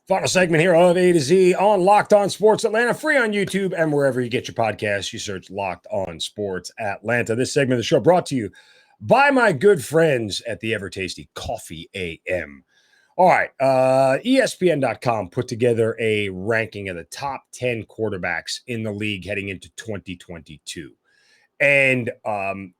Final segment here of A to Z on Locked On Sports Atlanta, free on YouTube and wherever you get your podcasts. You search Locked On Sports Atlanta. This segment of the show brought to you by my good friends at the ever-tasty Coffee AM. All right, ESPN.com put together a ranking of the top 10 quarterbacks in the league heading into 2022. And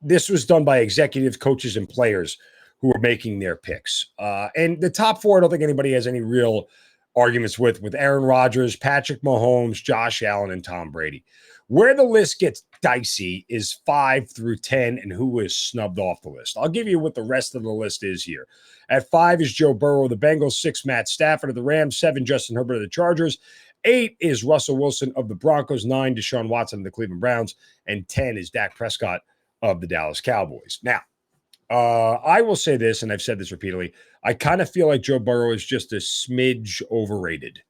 this was done by executives, coaches, and players who were making their picks. And the top four, I don't think anybody has any real arguments with Aaron Rodgers, Patrick Mahomes, Josh Allen, and Tom Brady. Where the list gets dicey is 5 through 10 and who is snubbed off the list. I'll give you what the rest of the list is here. At 5 is Joe Burrow of the Bengals, 6 Matt Stafford of the Rams, 7 Justin Herbert of the Chargers, 8 is Russell Wilson of the Broncos, 9 Deshaun Watson of the Cleveland Browns, and 10 is Dak Prescott of the Dallas Cowboys. Now, I will say this, and I've said this repeatedly, I kind of feel like Joe Burrow is just a smidge overrated.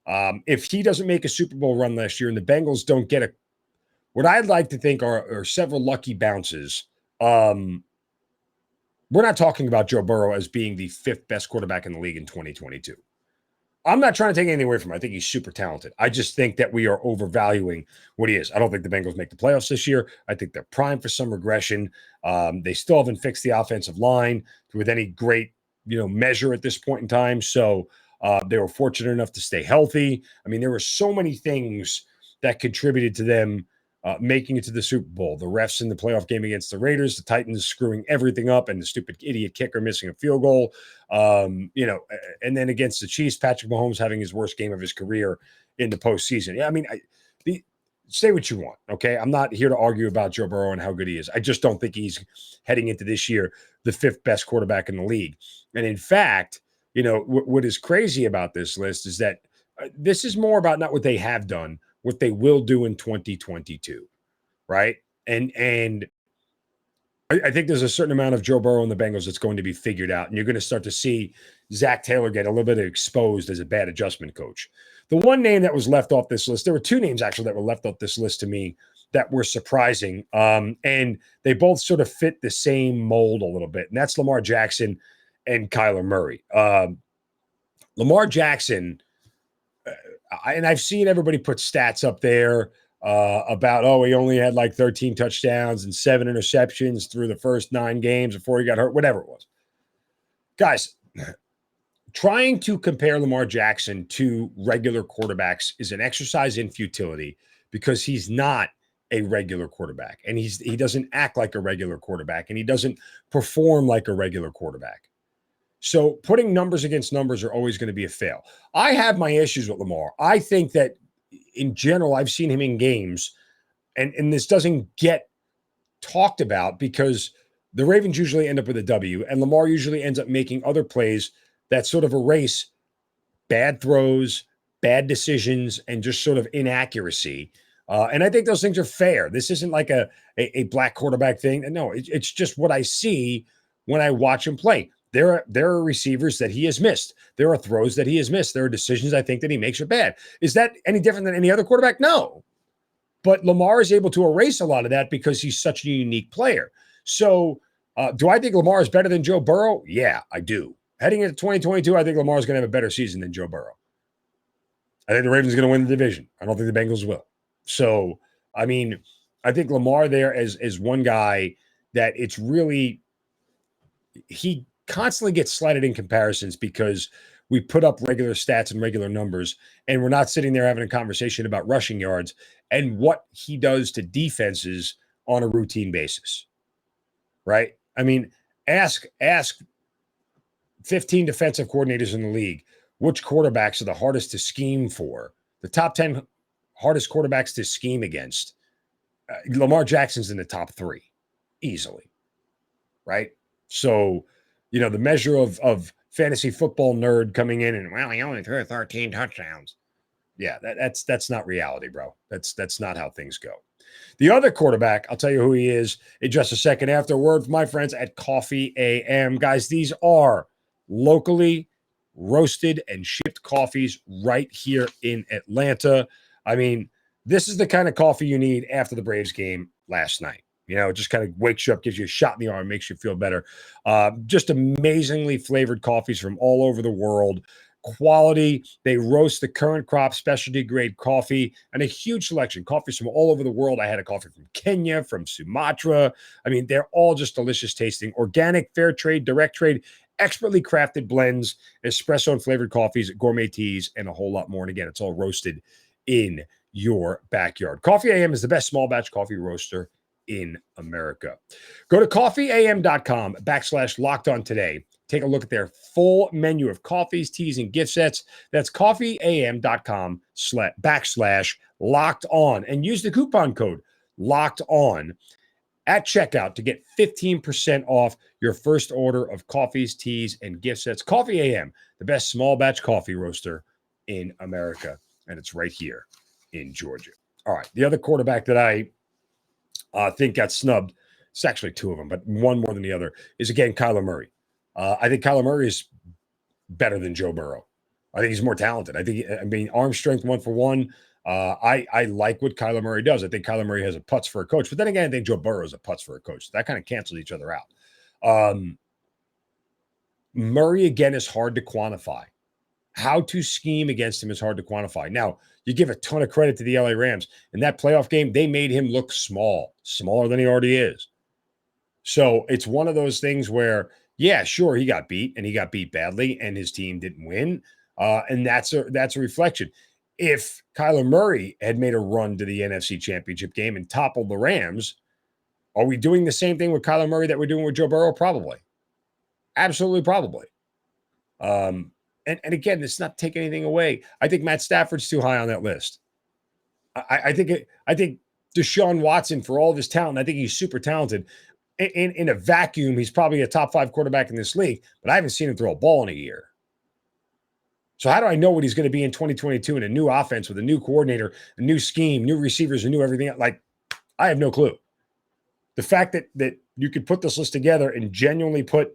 If he doesn't make a Super Bowl run last year and the Bengals don't get what I'd like to think are several lucky bounces, we're not talking about Joe Burrow as being the 5th best quarterback in the league in 2022. I'm not trying to take anything away from him. I think he's super talented. I just think that we are overvaluing what he is. I don't think the Bengals make the playoffs this year. I think they're primed for some regression. They still haven't fixed the offensive line with any great, measure at this point in time. So they were fortunate enough to stay healthy. I mean, there were so many things that contributed to them making it to the Super Bowl. The refs in the playoff game against the Raiders, the Titans screwing everything up, and the stupid idiot kicker missing a field goal. And then against the Chiefs, Patrick Mahomes having his worst game of his career in the postseason. Yeah, I mean, say what you want, okay? I'm not here to argue about Joe Burrow and how good he is. I just don't think he's heading into this year the 5th best quarterback in the league. And in fact, what is crazy about this list is that this is more about not what they have done, what they will do in 2022, right? And I think there's a certain amount of Joe Burrow and the Bengals that's going to be figured out, and you're going to start to see Zach Taylor get a little bit exposed as a bad adjustment coach. The one name that was left off this list, there were 2 names actually that were left off this list to me that were surprising, and they both sort of fit the same mold a little bit, and that's Lamar Jackson and Kyler Murray. Lamar Jackson, and I've seen everybody put stats up there about, he only had like 13 touchdowns and 7 interceptions through the first 9 games before he got hurt, whatever it was. Guys, trying to compare Lamar Jackson to regular quarterbacks is an exercise in futility because he's not a regular quarterback, and he doesn't act like a regular quarterback, and he doesn't perform like a regular quarterback. So putting numbers against numbers are always going to be a fail. I have my issues with Lamar. I think that in general, I've seen him in games, and this doesn't get talked about because the Ravens usually end up with a W, and Lamar usually ends up making other plays that sort of erase bad throws, bad decisions, and just sort of inaccuracy. And I think those things are fair. This isn't like a black quarterback thing. No, it's just what I see when I watch him play. There are receivers that he has missed. There are throws that he has missed. There are decisions I think that he makes are bad. Is that any different than any other quarterback? No. But Lamar is able to erase a lot of that because he's such a unique player. So do I think Lamar is better than Joe Burrow? Yeah, I do. Heading into 2022, I think Lamar is going to have a better season than Joe Burrow. I think the Ravens are going to win the division. I don't think the Bengals will. So, I mean, I think Lamar there as one guy that it's really – he constantly gets slighted in comparisons because we put up regular stats and regular numbers, and we're not sitting there having a conversation about rushing yards and what he does to defenses on a routine basis, right? I mean, ask 15 defensive coordinators in the league which quarterbacks are the hardest to scheme for. The top 10 hardest quarterbacks to scheme against. Lamar Jackson's in the top 3 easily, right? So, the measure of fantasy football nerd coming in and, he only threw 13 touchdowns. Yeah, that's not reality, bro. That's not how things go. The other quarterback, I'll tell you who he is in just a second after a word from my friends at Coffee AM. Guys, these are locally roasted and shipped coffees right here in Atlanta. I mean, this is the kind of coffee you need after the Braves game last night. It just kind of wakes you up, gives you a shot in the arm, makes you feel better. Just amazingly flavored coffees from all over the world. quality. They roast the current crop specialty grade coffee and a huge selection. Coffees from all over the world. I had a coffee from Kenya, from Sumatra. I mean, they're all just delicious tasting. Organic, fair trade, direct trade, expertly crafted blends, espresso and flavored coffees, gourmet teas, and a whole lot more. And again, it's all roasted in your backyard. Coffee AM is the best small batch coffee roaster in America. Go to coffeeam.com/lockedon today. Take a look at their full menu of coffees, teas, and gift sets. That's coffeeam.com/locked on and use the coupon code locked on at checkout to get 15% off your first order of coffees, teas, and gift sets. Coffee AM, the best small batch coffee roaster in America. And it's right here in Georgia. All right. The other quarterback that I think got snubbed, it's actually two of them, but one more than the other, is again Kyler Murray. I think Kyler Murray is better than Joe Burrow. I think he's more talented. Arm strength 1-for-1. I like what Kyler Murray does. I think Kyler Murray has a putz for a coach, but then again, I think Joe Burrow is a putz for a coach. That kind of cancels each other out. Murray, again, is hard to quantify. How to scheme against him is hard to quantify. Now, you give a ton of credit to the LA Rams. In that playoff game, they made him look smaller than he already is. So it's one of those things where, yeah, sure, he got beat, and he got beat badly, and his team didn't win. And that's a reflection. If Kyler Murray had made a run to the NFC Championship game and toppled the Rams, are we doing the same thing with Kyler Murray that we're doing with Joe Burrow? Probably. Absolutely, probably. And again, it's not taking anything away. I think Matt Stafford's too high on that list. I think Deshaun Watson, for all of his talent, I think he's super talented. In a vacuum, he's probably a top 5 quarterback in this league, but I haven't seen him throw a ball in a year. So how do I know what he's going to be in 2022 in a new offense with a new coordinator, a new scheme, new receivers, and new everything? Like, I have no clue. The fact that you could put this list together and genuinely put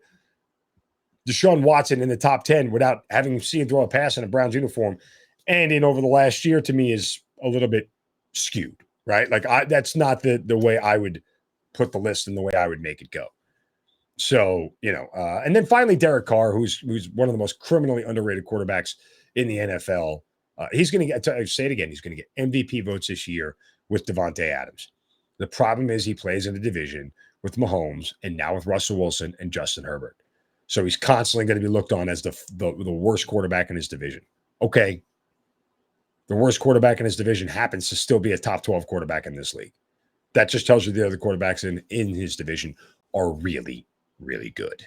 Deshaun Watson in the top 10 without having seen him throw a pass in a Browns uniform and in over the last year, to me, is a little bit skewed, right? Like, that's not the way I would put the list and the way I would make it go. So, and then finally, Derek Carr, who's one of the most criminally underrated quarterbacks in the NFL. He's going to get, I say it again, he's going to get MVP votes this year with Devontae Adams. The problem is he plays in a division with Mahomes and now with Russell Wilson and Justin Herbert. So he's constantly going to be looked on as the worst quarterback in his division. Okay. The worst quarterback in his division happens to still be a top 12 quarterback in this league. That just tells you the other quarterbacks in his division are really, really good.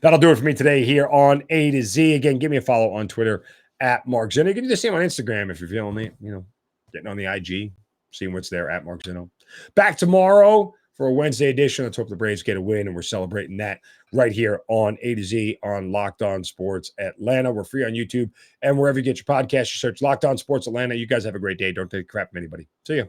That'll do it for me today here on A to Z. Again, give me a follow on Twitter at Mark Zinno. You can do the same on Instagram if you're feeling it, getting on the IG, seeing what's there at Mark Zinno. Back tomorrow for a Wednesday edition. Let's hope the Braves get a win, and we're celebrating that right here on A to Z on Locked On Sports Atlanta. We're free on YouTube and wherever you get your podcast. You search Locked On Sports Atlanta. You guys have a great day. Don't take crap from anybody. See ya.